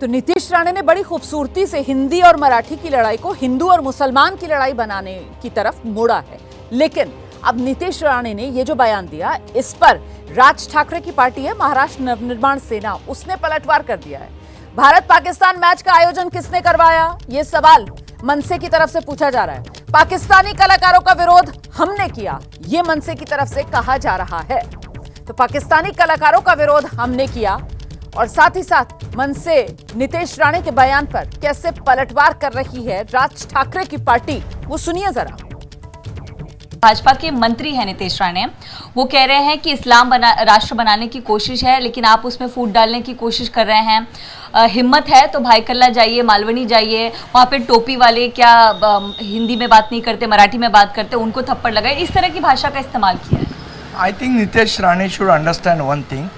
तो नीतीश राणे ने बड़ी खूबसूरती से हिंदी और मराठी की लड़ाई को हिंदू और मुसलमान की लड़ाई बनाने की तरफ मोड़ा है। लेकिन अब नीतीश राणे ने ये जो बयान दिया, इस पर राज ठाकरे की पार्टी है महाराष्ट्र नवनिर्माण सेना, उसने पलटवार कर दिया है। भारत पाकिस्तान मैच का आयोजन किसने करवाया, ये सवाल मनसे की तरफ से पूछा जा रहा है। पाकिस्तानी कलाकारों का विरोध हमने किया, ये मनसे की तरफ से कहा जा रहा है। तो पाकिस्तानी कलाकारों का विरोध हमने किया और साथ ही साथ मनसे नीतीश राणे के बयान पर कैसे पलटवार कर रही है राज ठाकरे की पार्टी, वो सुनिए जरा। भाजपा के मंत्री हैं नीतीश राणे, वो कह रहे हैं कि इस्लाम राष्ट्र बनाने की कोशिश है, लेकिन आप उसमें फूट डालने की कोशिश कर रहे हैं। हिम्मत है तो भाई कल्ला जाइए, मालवनी जाइए, वहाँ पे टोपी वाले क्या हिंदी में बात नहीं करते, मराठी में बात करते, उनको थप्पड़ लगाए, इस तरह की भाषा का इस्तेमाल किया है। I think Nitesh Rane should understand one thing,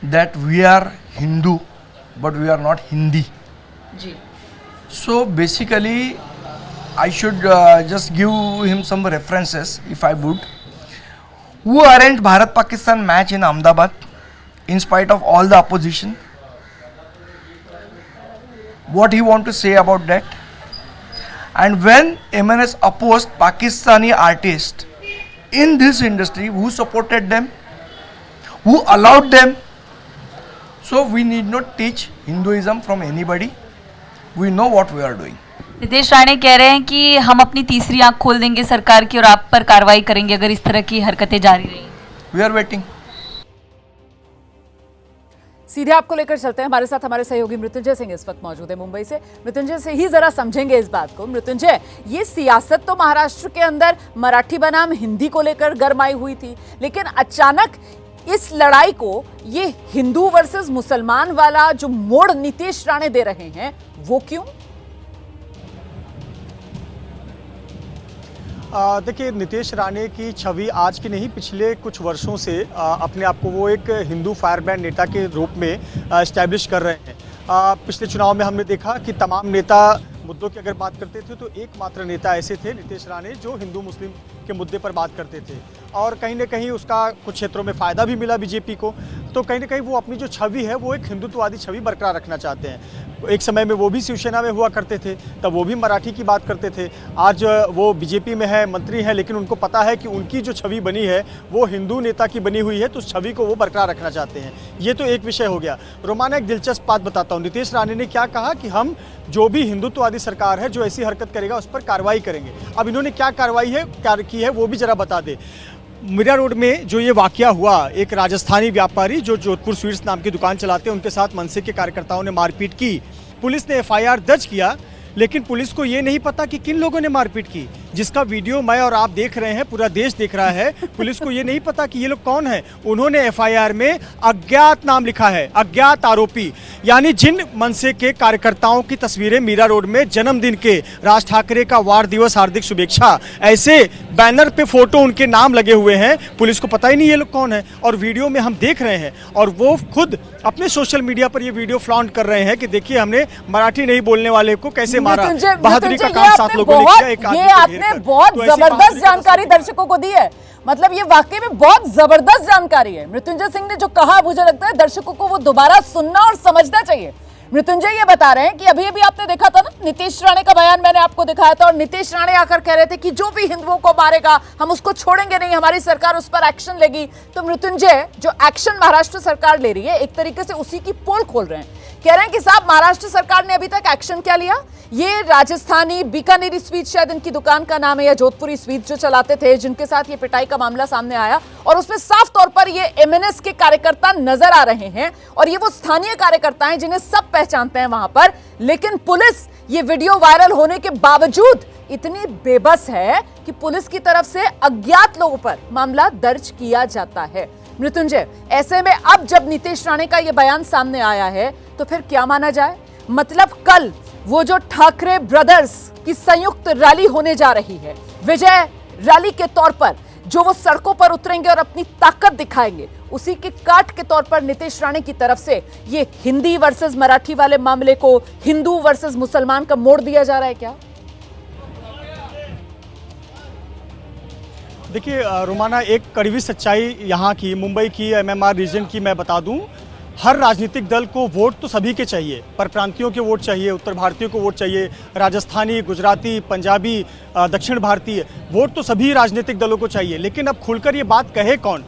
that we are Hindu, but we are not Hindi. Ji. So basically, I should just give him some references, if I would. Who arranged Bharat-Pakistan match in Ahmedabad, in spite of all the opposition? What he want to say about that? And when MNS opposed Pakistani artists in this industry, who supported them, who allowed them? So we need not teach Hinduism from anybody. We know what we are doing. Nitish Rane कह रहे हैं कि हम अपनी तीसरी आंख खोल देंगे सरकार की और आप पर कार्रवाई करेंगे अगर इस तरह की हरकतें जारी रही। We are waiting. सीधे आपको लेकर चलते हैं, हमारे साथ हमारे सहयोगी मृत्युंजय सिंह इस वक्त मौजूद है मुंबई से। मृत्युंजय से ही जरा समझेंगे इस बात को। मृत्युंजय, ये सियासत तो महाराष्ट्र के अंदर मराठी बनाम हिंदी को लेकर गरमाई हुई थी, लेकिन अचानक इस लड़ाई को ये हिंदू वर्सेस मुसलमान वाला जो मोड़ नीतीश राणे दे रहे हैं, वो क्यों? देखिए, नीतीश राणे की छवि आज की नहीं, पिछले कुछ वर्षों से अपने आप को वो एक हिंदू फायरब्रांड नेता के रूप में एस्टैब्लिश कर रहे हैं। पिछले चुनाव में हमने देखा कि तमाम नेता मुद्दों की अगर बात करते थे तो एकमात्र नेता ऐसे थे नीतीश राणे जो हिंदू मुस्लिम के मुद्दे पर बात करते थे, और कहीं ना कहीं उसका कुछ क्षेत्रों में फ़ायदा भी मिला बीजेपी को। तो कहीं ना कहीं वो अपनी जो छवि है वो एक हिंदुत्ववादी छवि बरकरार रखना चाहते हैं। एक समय में वो भी शिवसेना में हुआ करते थे, तब वो भी मराठी की बात करते थे। आज वो बीजेपी में है, मंत्री हैं, लेकिन उनको पता है कि उनकी जो छवि बनी है वो हिंदू नेता की बनी हुई है, तो उस छवि को वो बरकरार रखना चाहते हैं। ये तो एक विषय हो गया। रोमाना, एक दिलचस्प बात बताता हूँ, नीतीश राणे ने क्या कहा कि हम जो भी हिंदुत्ववादी सरकार है जो ऐसी हरकत करेगा उस पर कार्रवाई करेंगे। अब इन्होंने क्या कार्रवाई है की है वो भी जरा बता दे। मीरा रोड में जो ये वाकया हुआ, एक राजस्थानी व्यापारी जो जोधपुर स्वीट्स नाम की दुकान चलाते हैं, उनके साथ मनसे के कार्यकर्ताओं ने मारपीट की। पुलिस ने एफआईआर दर्ज किया, लेकिन पुलिस को ये नहीं पता कि किन लोगों ने मारपीट की, जिसका वीडियो मैं और आप देख रहे हैं, पूरा देश देख रहा है। पुलिस को ये नहीं पता कि ये लोग कौन है। उन्होंने एफआईआर में अज्ञात नाम लिखा है, अज्ञात आरोपी, यानी जिन मनसे के कार्यकर्ताओं की तस्वीरें मीरा रोड में जन्मदिन के, राज ठाकरे का वार दिवस हार्दिक शुभेच्छा, ऐसे बैनर पे फोटो उनके नाम लगे हुए हैं। पुलिस को पता ही नहीं ये लोग कौन है, और वीडियो में हम देख रहे हैं, और वो खुद अपने सोशल मीडिया पर ये वीडियो फ्लॉन्ट कर रहे हैं कि देखिए हमने मराठी नहीं बोलने वाले को कैसे मारा। बहादुरी का काम 7 लोगों ने किया। ये आपने बहुत जबरदस्त जानकारी दर्शकों को दी है, मतलब ये वाकई में बहुत जबरदस्त जानकारी है। मृत्युंजय सिंह ने जो कहा, मुझे लगता है दर्शकों को वो दोबारा सुनना और समझना चाहिए। मृत्युंजय ये बता रहे हैं कि अभी अभी आपने देखा था ना, नीतीश राणे का बयान मैंने आपको दिखाया था, और नीतीश राणे आकर कह रहे थे कि जो भी हिंदुओं को मारेगा हम उसको छोड़ेंगे नहीं, हमारी सरकार उस पर एक्शन लेगी। तो मृत्युंजय, जो एक्शन महाराष्ट्र सरकार ले रही है, एक तरीके से उसी की पोल खोल रहे हैं। कह रहे हैं कि साहब, महाराष्ट्र सरकार ने अभी तक एक्शन क्या लिया? ये राजस्थानी बीकानेरी स्वीट, शायद इनकी दुकान का नाम है, या जोधपुरी स्वीट जो चलाते थे, जिनके साथ ये पिटाई का मामला सामने आया, और उसमें साफ तौर पर ये एमएनएस के कार्यकर्ता नजर आ रहे हैं, और ये वो स्थानीय कार्यकर्ता हैं जिन्हें सब पहचानते हैं वहां पर। लेकिन पुलिस ये वीडियो वायरल होने के बावजूद इतनी बेबस है कि पुलिस की तरफ से अज्ञात लोगों पर मामला दर्ज किया जाता है। मृत्युंजय, ऐसे में अब जब नीतीश राणे का यह बयान सामने आया है, तो फिर क्या माना जाए? मतलब कल वो जो ठाकरे ब्रदर्स की संयुक्त रैली होने जा रही है, विजय रैली के तौर पर जो वो सड़कों पर उतरेंगे और अपनी ताकत दिखाएंगे, उसी के काट के तौर पर नीतीश राणे की तरफ से ये हिंदी वर्सेस मराठी वाले मामले को हिंदू वर्सेस मुसलमान का मोड़ दिया जा रहा है क्या? देखिए रोमाना, एक कड़वी सच्चाई यहाँ की, मुंबई की, एमएमआर रीजन की मैं बता दूं हर राजनीतिक दल को वोट तो सभी के चाहिए, पर प्रांतियों के वोट चाहिए, उत्तर भारतीयों को वोट चाहिए, राजस्थानी, गुजराती, पंजाबी, दक्षिण भारतीय, वोट तो सभी राजनीतिक दलों को चाहिए। लेकिन अब खुलकर ये बात कहे कौन?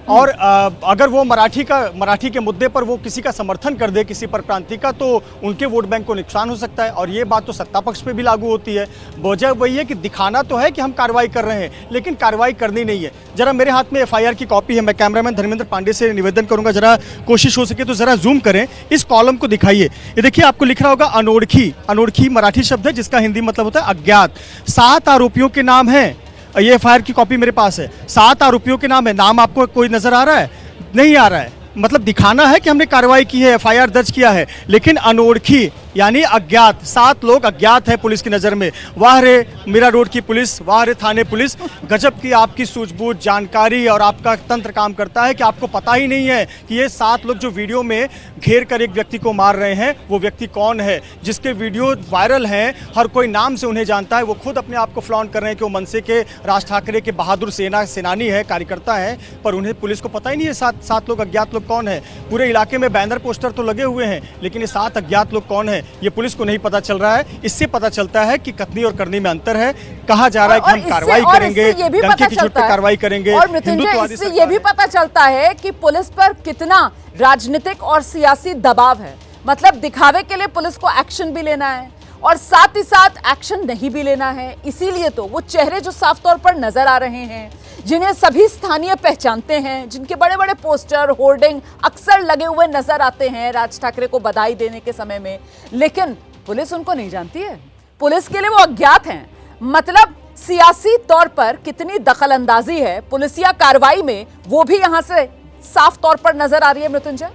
और अगर वो मराठी के मुद्दे पर वो किसी का समर्थन कर दे, किसी पर प्रांति का, तो उनके वोट बैंक को नुकसान हो सकता है। और ये बात तो सत्ता पक्ष पे भी लागू होती है। वजह वही है कि दिखाना तो है कि हम कार्रवाई कर रहे हैं, लेकिन कार्रवाई करनी नहीं है। जरा मेरे हाथ में एफआईआर की कॉपी है, मैं कैमरामैन धर्मेंद्र पांडे से निवेदन करूंगा, जरा कोशिश हो सके तो जरा जूम करें, इस कॉलम को दिखाइए। ये देखिए, आपको लिख रहा होगा अनोळखी। अनोळखी मराठी शब्द है जिसका हिंदी मतलब होता है अज्ञात। 7 आरोपियों के नाम हैं। ये एफआईआर की कॉपी मेरे पास है। 7 आरोपियों के नाम है। नाम आपको कोई नजर आ रहा है? नहीं आ रहा है। मतलब दिखाना है कि हमने कार्रवाई की है, एफआईआर दर्ज किया है, लेकिन अनोळखी यानी अज्ञात। 7 लोग अज्ञात है पुलिस की नज़र में। वाह रे मीरा रोड की पुलिस, वाह रे थाने पुलिस, गजब की आपकी सूझबूझ, जानकारी और आपका तंत्र काम करता है कि आपको पता ही नहीं है कि ये 7 लोग जो वीडियो में घेर कर एक व्यक्ति को मार रहे हैं, वो व्यक्ति कौन है, जिसके वीडियो वायरल हैं, हर कोई नाम से उन्हें जानता है। वो खुद अपने आप को फ्लॉन्ट कर रहे हैं कि वो मनसे के, राज ठाकरे के बहादुर सेनानी है, कार्यकर्ता है, पर उन्हें पुलिस को पता ही नहीं है 7 लोग अज्ञात लोग कौन है। पूरे इलाके में बैनर पोस्टर तो लगे हुए हैं, लेकिन ये 7 अज्ञात लोग कौन है ये पुलिस को नहीं पता चल रहा है। इससे पता चलता है कि कथनी और करनी में अंतर है। कहा जा रहा है कि हम कार्रवाई करेंगे, डंके की चोट पर कार्रवाई करेंगे। और मृत्युंजय, इससे ये भी पता चलता है कि पुलिस पर कितना राजनीतिक और सियासी दबाव है। मतलब दिखावे के लिए पुलिस को एक्शन भी लेना है और साथ ही साथ एक्शन नहीं भी लेना है। इसीलिए तो वो चेहरे जो साफ तौर पर नजर आ रहे हैं, जिन्हें सभी स्थानीय पहचानते हैं, जिनके बड़े बड़े पोस्टर, होर्डिंग अक्सर लगे हुए नजर आते हैं राज ठाकरे को बधाई देने के समय में, लेकिन पुलिस उनको नहीं जानती है। पुलिस के लिए वो अज्ञात हैं। मतलब सियासी तौर पर कितनी दखलंदाजी है पुलिसिया कार्रवाई में, वो भी यहां से साफ तौर पर नजर आ रही है मृत्युंजय।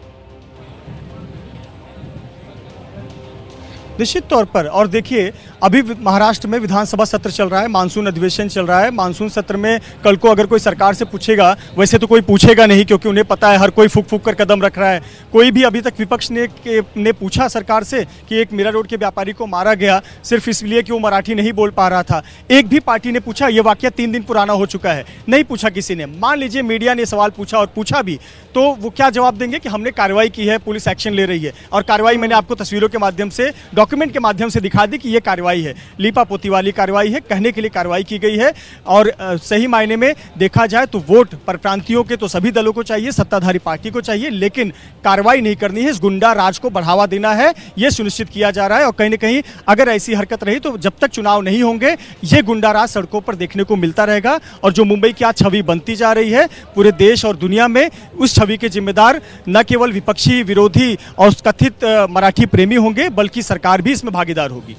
निश्चित तौर पर। और देखिए, अभी महाराष्ट्र में विधानसभा सत्र चल रहा है, मानसून अधिवेशन चल रहा है। मानसून सत्र में कल को अगर कोई सरकार से पूछेगा, वैसे तो कोई पूछेगा नहीं क्योंकि उन्हें पता है हर कोई फूक फूक कर कदम रख रहा है। कोई भी अभी तक विपक्ष ने पूछा सरकार से कि एक मीरा रोड के व्यापारी को मारा गया सिर्फ इसलिए कि वो मराठी नहीं बोल पा रहा था, एक भी पार्टी ने पूछा? ये वाकया 3 दिन पुराना हो चुका है, नहीं पूछा किसी ने। मान लीजिए मीडिया ने सवाल पूछा और पूछा भी, तो वो क्या जवाब देंगे कि हमने कार्रवाई की है, पुलिस एक्शन ले रही है। और कार्रवाई मैंने आपको तस्वीरों के माध्यम से, डॉक्यूमेंट के माध्यम से दिखा दी कि ये कार्रवाई है, लीपा पोती वाली कार्रवाई है, कहने के लिए कार्रवाई की गई है। और सही मायने में देखा जाए तो वोट पर प्रांतियों के तो सभी दलों को चाहिए, सत्ताधारी पार्टी को चाहिए, लेकिन कार्रवाई नहीं करनी है। इस गुंडा राज को बढ़ावा देना है, ये सुनिश्चित किया जा रहा है। और कहीं ना कहीं अगर ऐसी हरकत रही तो जब तक चुनाव नहीं होंगे, ये गुंडा राज सड़कों पर देखने को मिलता रहेगा। और जो मुंबई की आज छवि बनती जा रही है पूरे देश और दुनिया में, उस छवि के जिम्मेदार न केवल विपक्षी, विरोधी और कथित मराठी प्रेमी होंगे, बल्कि सरकार भी इसमें भागीदार होगी।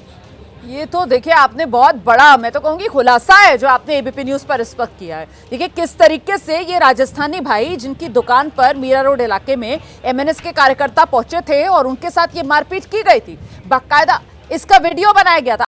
ये तो देखिए, आपने बहुत बड़ा, मैं तो कहूंगी खुलासा है जो आपने एबीपी न्यूज पर इस वक्त किया है। देखिए किस तरीके से ये राजस्थानी भाई, जिनकी दुकान पर मीरा रोड इलाके में एमएनएस के कार्यकर्ता पहुंचे थे और उनके साथ ये मारपीट की गई थी, बाकायदा इसका वीडियो बनाया गया था।